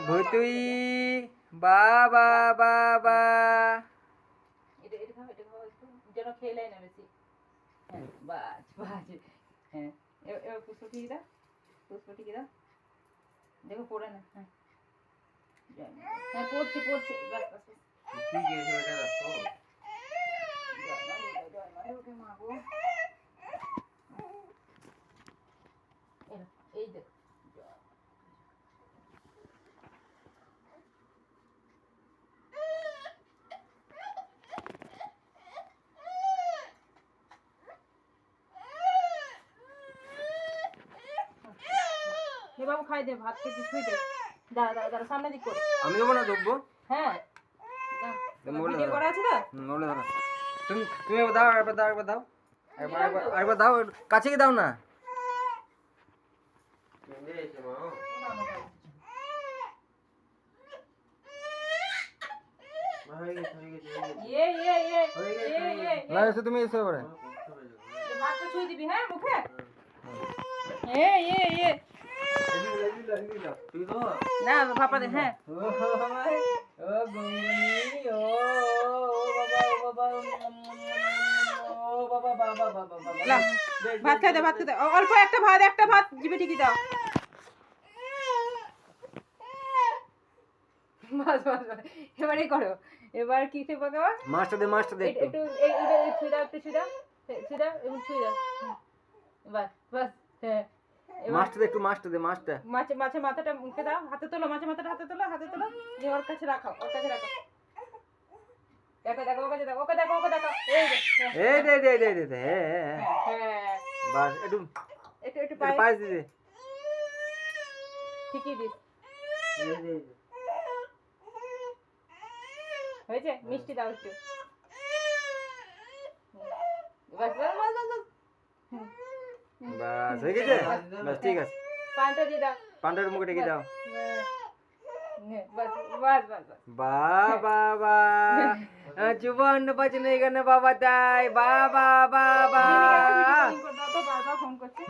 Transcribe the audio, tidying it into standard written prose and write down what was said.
ভুতুই বাবা বাবা এটা খাও একটু যেন খেলে না বেশি। হ্যাঁ বাস বাস। হ্যাঁ এবার পুষ্প টিকে দাও, পুষ্প টিকে দাও, দেখো পড়ে না। হ্যাঁ হ্যাঁ পড়ছে বাস বাস বাস। ঠিক আছে ওটা রাখো। ওকে মা গো এই দেখো বাবু খাই দে, ভাত খেতে শুই দে। দাঁড়া সামনে দিক করে। আমি দেবো না ঢুকবো। হ্যাঁ ভিডিও করা আছে তো। বলে দাও তুমি একবার দাও, একবার দাও, কাছে কি দাও না। তুমি এসে পড়ে ভাতটা ছুঁয়ে দিবি হ্যাঁ মুখে। না ভাপা দে। হ্যাঁ ভাত খাই দে, ভাত খাই দে, অল্প একটা ভাত জিভে ঠিকই দাও। বাস বাস বাস এবারে করো। এবার কি সে পাকাবা মাছটা দে একটু ছুঁয়ে দাও, একটু ছুঁয়ে দাও এবং ছুঁয়ে দাও। বাস বাস। হ্যাঁ মাছটা দে মাছের মাথাটা মুখে দাও, হাতে তোলো, মাছের মাথাটা হাতে তোলো দিয়ে ওর কাছে রাখো। দেখো ওকে দেখো এই দে হ্যাঁ বাস একটু পায়েস দে ঠিকই দিস। হয়েছে মিষ্টি দাও একটু। বাস হয়ে গেছে। বাস ঠিক আছে, পানটা দিয়ে দাও, পান্ডার মুখে ঢেকে দাও। বাস বাবা জীবন বাঁচনে এখানে বাবা তাই বাবা ফোন করছে।